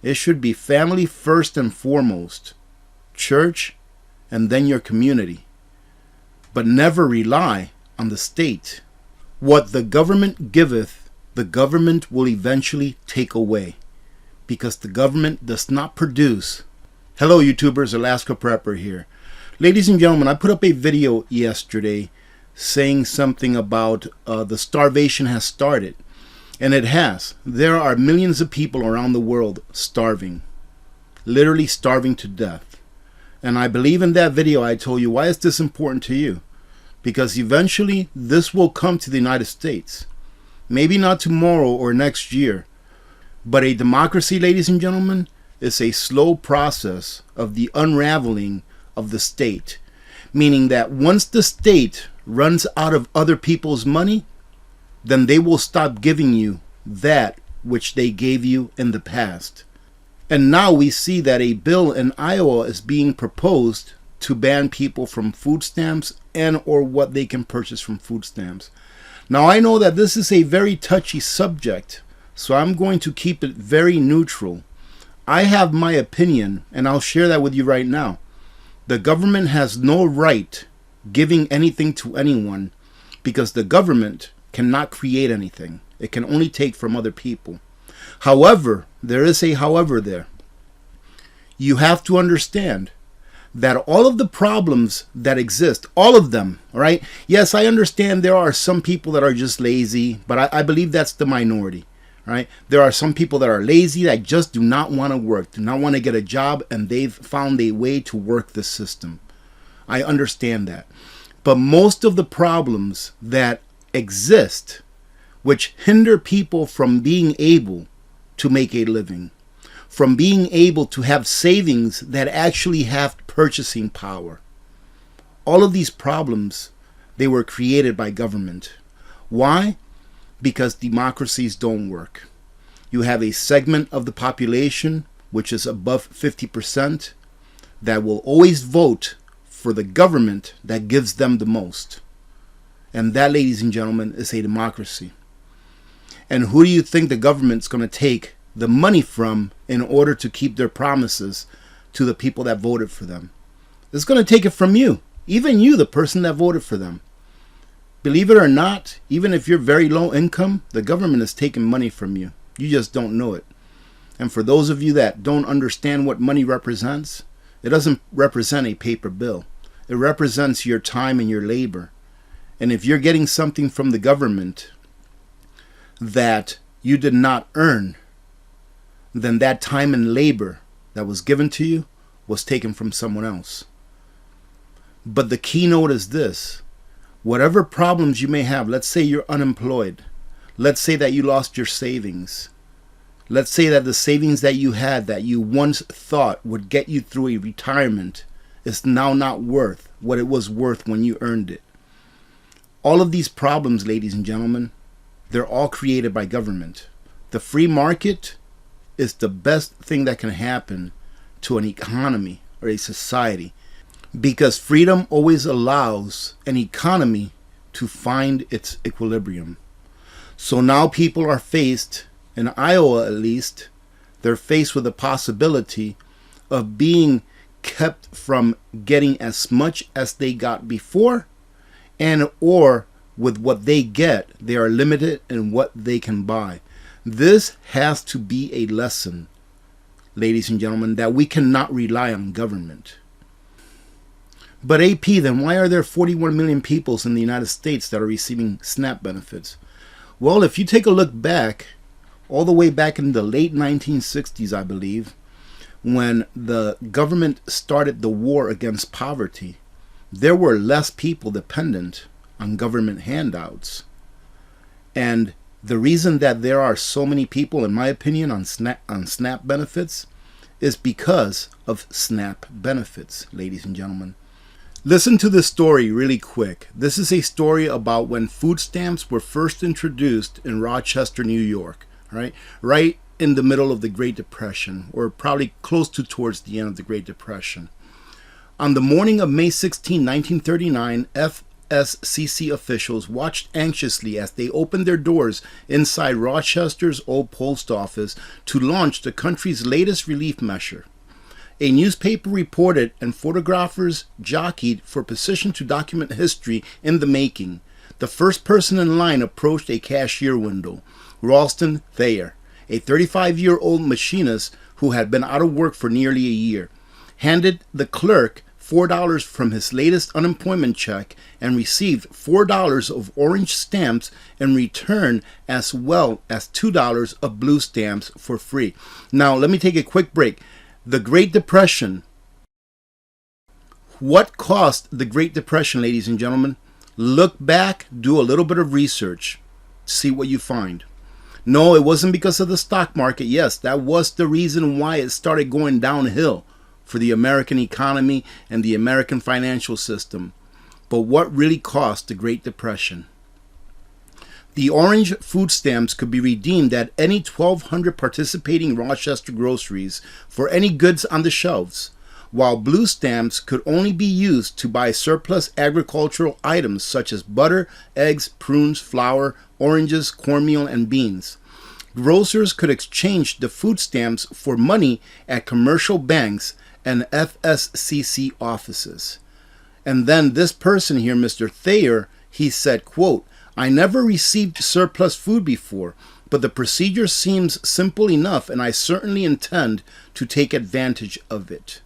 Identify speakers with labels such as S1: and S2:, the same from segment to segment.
S1: It should be family first and foremost, church, and then your community. But never rely on the state. What the government giveth, the government will eventually take away, because the government does not produce. Hello YouTubers, Alaska Prepper here. Ladies and gentlemen, I put up a video yesterday saying something about the starvation has started. And it has. There are millions of people around the world starving. Literally starving to death. And I believe in that video I told you, why is this important to you? Because eventually this will come to the United States. Maybe not tomorrow or next year. But a democracy, ladies and gentlemen, is a slow process of the unraveling of the state. Meaning that once the state runs out of other people's money, then they will stop giving you that which they gave you in the past. And now we see that a bill in Iowa is being proposed to ban people from food stamps and or what they can purchase from food stamps. Now I know that this is a very touchy subject, so I'm going to keep it very neutral. I have my opinion, and I'll share that with you right now. The government has no right giving anything to anyone, because the government cannot create anything. It can only take from other people. However, there is a however there. You have to understand that all of the problems that exist, all of them, all right? Yes, I understand there are some people that are just lazy, but I believe that's the minority, right? There are some people that are lazy that just do not want to work, do not want to get a job, and they've found a way to work the system. I understand that. But most of the problems that exist, which hinder people from being able to make a living, from being able to have savings that actually have purchasing power. All of these problems, they were created by government. Why? Because democracies don't work. You have a segment of the population, which is above 50%, that will always vote for the government that gives them the most. And that, ladies and gentlemen, is a democracy. And who do you think the government's going to take the money from in order to keep their promises to the people that voted for them? It's going to take it from you. Even you, the person that voted for them. Believe it or not, even if you're very low income, the government is taking money from you. You just don't know it. And for those of you that don't understand what money represents, it doesn't represent a paper bill. It represents your time and your labor. And if you're getting something from the government that you did not earn, then that time and labor that was given to you was taken from someone else. But the keynote is this. Whatever problems you may have, let's say you're unemployed. Let's say that you lost your savings. Let's say that the savings that you had that you once thought would get you through a retirement is now not worth what it was worth when you earned it. All of these problems, ladies and gentlemen, they're all created by government. The free market is the best thing that can happen to an economy or a society, because freedom always allows an economy to find its equilibrium. So now people are faced, in Iowa at least, they're faced with the possibility of being kept from getting as much as they got before, and or with what they get, they are limited in what they can buy. This has to be a lesson, ladies and gentlemen, that we cannot rely on government. But AP, then why are there 41 million people in the United States that are receiving SNAP benefits? Well, if you take a look back, all the way back in the late 1960s, I believe, when the government started the war against poverty, there were less people dependent on government handouts. And the reason that there are so many people, in my opinion, on SNAP benefits is because of SNAP benefits, ladies and gentlemen. Listen to this story really quick. This is a story about when food stamps were first introduced in Rochester, New York, right in the middle of the Great Depression, or probably close to towards the end of the Great Depression. On the morning of May 16, 1939, F. FSCC officials watched anxiously as they opened their doors inside Rochester's old post office to launch the country's latest relief measure. A newspaper reported and photographers jockeyed for position to document history in the making. The first person in line approached a cashier window. Ralston Thayer, a 35-year-old machinist who had been out of work for nearly a year, handed the clerk $4 from his latest unemployment check and received $4 of orange stamps in return, as well as $2 of blue stamps for free. Now, let me take a quick break. The Great Depression. What caused the Great Depression, ladies and gentlemen? Look back, do a little bit of research, see what you find. No, it wasn't because of the stock market. Yes, that was the reason why it started going downhill for the American economy and the American financial system. But what really caused the Great Depression? The orange food stamps could be redeemed at any 1,200 participating Rochester groceries for any goods on the shelves, while blue stamps could only be used to buy surplus agricultural items such as butter, eggs, prunes, flour, oranges, cornmeal, and beans. Grocers could exchange the food stamps for money at commercial banks and FSCC offices. And then this person here, Mr. Thayer, he said, quote, "I never received surplus food before, but the procedure seems simple enough, and I certainly intend to take advantage of it."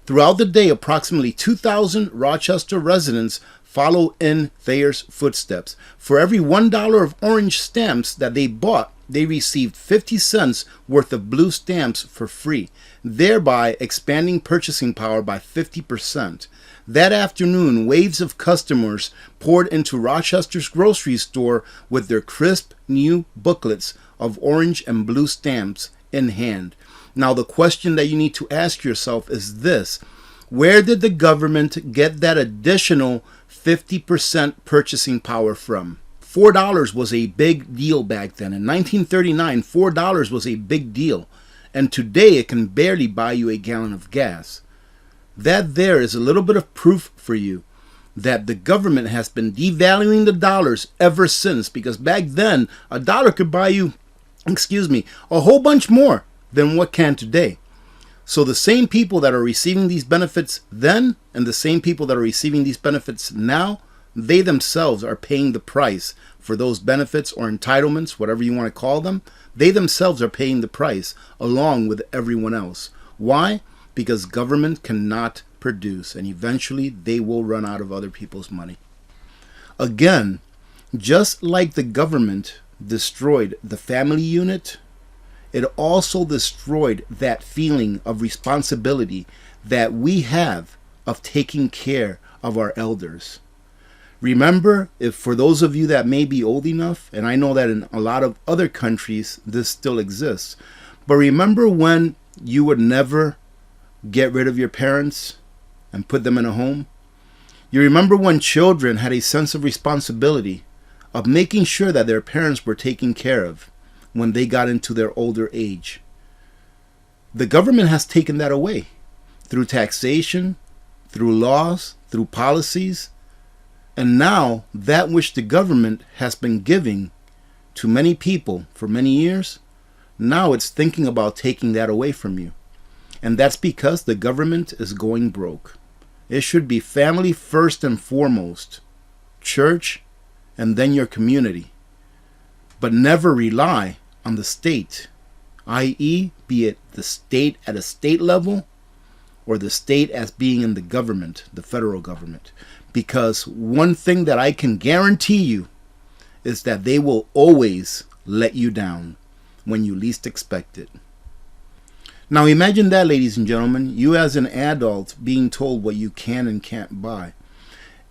S1: Throughout the day, approximately 2,000 Rochester residents follow in Thayer's footsteps. For every $1 of orange stamps that they bought, they received 50 cents worth of blue stamps for free, thereby expanding purchasing power by 50%. That afternoon, waves of customers poured into Rochester's grocery store with their crisp new booklets of orange and blue stamps in hand. Now, the question that you need to ask yourself is this: where did the government get that additional 50% purchasing power from? $4 was a big deal back then. In 1939, $4 was a big deal. And today it can barely buy you a gallon of gas. That there is a little bit of proof for you that the government has been devaluing the dollars ever since, because back then a dollar could buy you, a whole bunch more than what can today. So the same people that are receiving these benefits then and the same people that are receiving these benefits now, they themselves are paying the price for those benefits or entitlements, whatever you want to call them. They themselves are paying the price along with everyone else. Why? Because government cannot produce, and eventually they will run out of other people's money. Again, just like the government destroyed the family unit, it also destroyed that feeling of responsibility that we have of taking care of our elders. Remember, if for those of you that may be old enough, and I know that in a lot of other countries this still exists, but remember when you would never get rid of your parents and put them in a home? You remember when children had a sense of responsibility of making sure that their parents were taken care of when they got into their older age. The government has taken that away through taxation, through laws, through policies, and now that which the government has been giving to many people for many years, now it's thinking about taking that away from you. And that's because the government is going broke. It should be family first and foremost, church, and then your community. But never rely on the state, i.e., be it the state at a state level or the state as being in the government, the federal government. Because one thing that I can guarantee you is that they will always let you down when you least expect it. Now imagine that, ladies and gentlemen, you as an adult being told what you can and can't buy.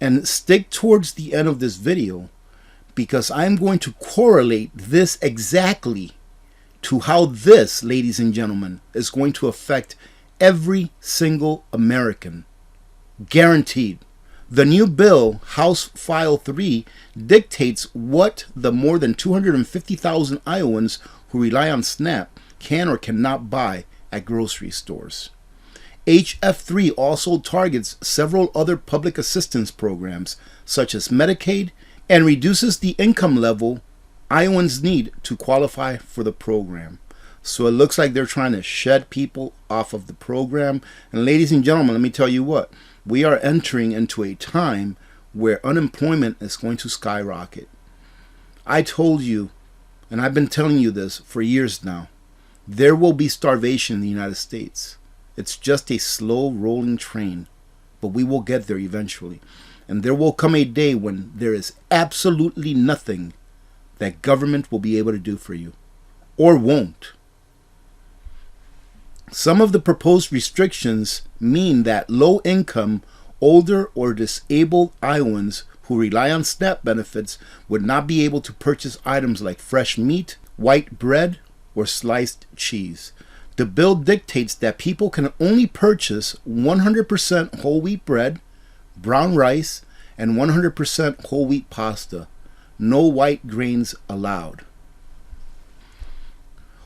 S1: And stick towards the end of this video, because I'm going to correlate this exactly to how this, ladies and gentlemen, is going to affect every single American. Guaranteed. The new bill, House File 3, dictates what the more than 250,000 Iowans who rely on SNAP can or cannot buy at grocery stores. HF3 also targets several other public assistance programs, such as Medicaid, and reduces the income level Iowans need to qualify for the program. So it looks like they're trying to shed people off of the program. And ladies and gentlemen, let me tell you what, we are entering into a time where unemployment is going to skyrocket. I told you, and I've been telling you this for years now, there will be starvation in the United States. It's just a slow rolling train, but we will get there eventually. And there will come a day when there is absolutely nothing that government will be able to do for you, or won't. Some of the proposed restrictions mean that low-income, older, or disabled Iowans who rely on SNAP benefits would not be able to purchase items like fresh meat, white bread, or sliced cheese. The bill dictates that people can only purchase 100% whole wheat bread, brown rice, and 100% whole wheat pasta. No white grains allowed.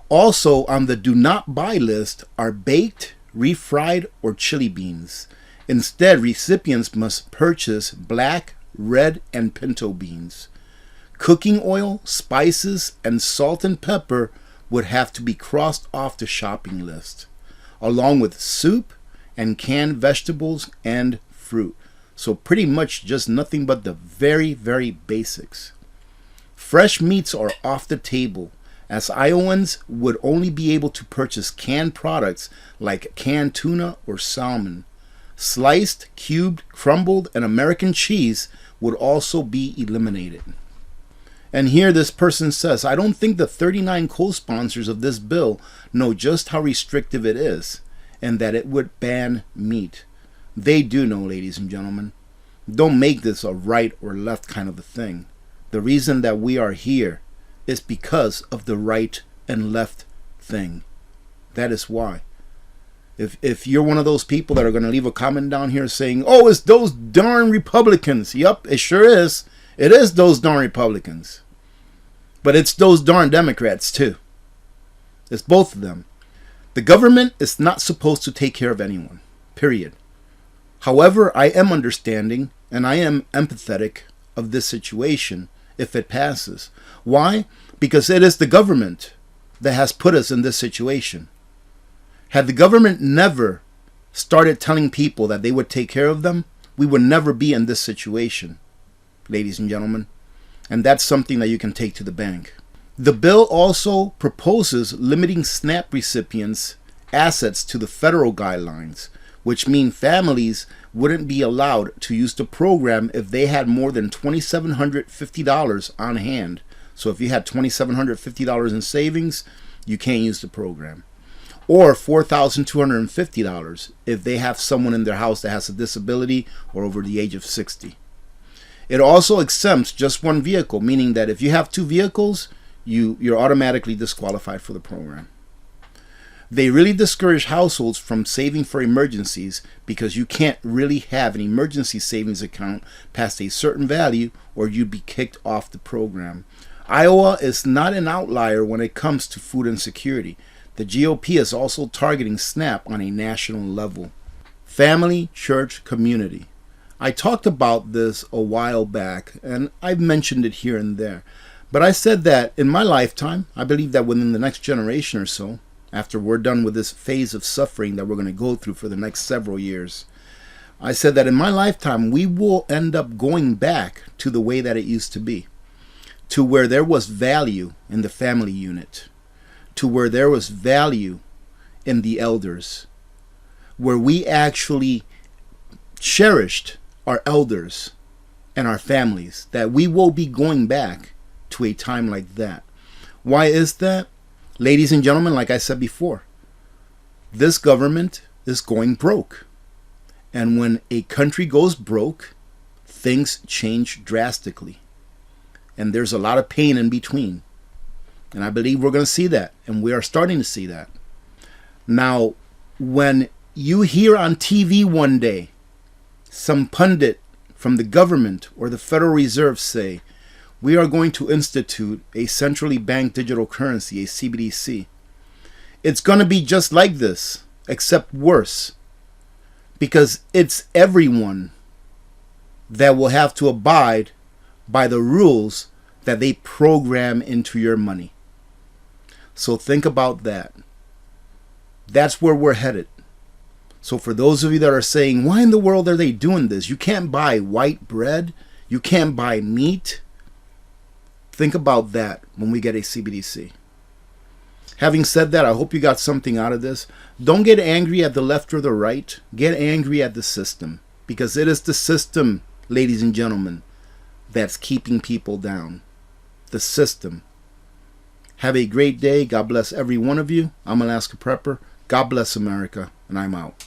S1: Also on the do not buy list are baked, refried, or chili beans. Instead, recipients must purchase black, red, and pinto beans. Cooking oil, spices, and salt and pepper would have to be crossed off the shopping list, along with soup and canned vegetables and fruit. So pretty much just nothing but the very, very basics. Fresh meats are off the table, as Iowans would only be able to purchase canned products like canned tuna or salmon. Sliced, cubed, crumbled, and American cheese would also be eliminated. And here this person says, I don't think the 39 co-sponsors of this bill know just how restrictive it is, and that it would ban meat. They do know, ladies and gentlemen. Don't make this a right or left kind of a thing. The reason that we are here is because of the right and left thing. That is why. If you're one of those people that are going to leave a comment down here saying, oh, it's those darn Republicans. Yep, it sure is. It is those darn Republicans. But it's those darn Democrats too. It's both of them. The government is not supposed to take care of anyone. Period. However, I am understanding and I am empathetic of this situation if it passes. Why? Because it is the government that has put us in this situation. Had the government never started telling people that they would take care of them, we would never be in this situation, ladies and gentlemen. And that's something that you can take to the bank. The bill also proposes limiting SNAP recipients' assets to the federal guidelines, which mean families wouldn't be allowed to use the program if they had more than $2,750 on hand. So if you had $2,750 in savings, you can't use the program. Or $4,250 if they have someone in their house that has a disability or over the age of 60. It also exempts just one vehicle, meaning that if you have two vehicles, you're automatically disqualified for the program. They really discourage households from saving for emergencies because you can't really have an emergency savings account past a certain value or you'd be kicked off the program. Iowa is not an outlier when it comes to food insecurity. The GOP is also targeting SNAP on a national level. Family, church, community. I talked about this a while back, and I've mentioned it here and there. But I said that in my lifetime, I believe that within the next generation or so, after we're done with this phase of suffering that we're going to go through for the next several years, I said that in my lifetime, we will end up going back to the way that it used to be, to where there was value in the family unit, to where there was value in the elders, where we actually cherished our elders and our families, that we will be going back to a time like that. Why is that? Ladies and gentlemen, like I said before, this government is going broke. And when a country goes broke, things change drastically. And there's a lot of pain in between. And I believe we're going to see that. And we are starting to see that. Now, when you hear on TV one day, some pundit from the government or the Federal Reserve say, we are going to institute a centrally banked digital currency, a CBDC. It's going to be just like this, except worse. because it's everyone that will have to abide by the rules that they program into your money. So think about that. That's where we're headed. So for those of you that are saying, why in the world are they doing this? You can't buy white bread. You can't buy meat. Think about that when we get a CBDC. Having said that, I hope you got something out of this. Don't get angry at the left or the right. Get angry at the system, because it is the system, ladies and gentlemen, that's keeping people down. The system. Have a great day. God bless every one of you. I'm Alaska Prepper. God bless America, and I'm out.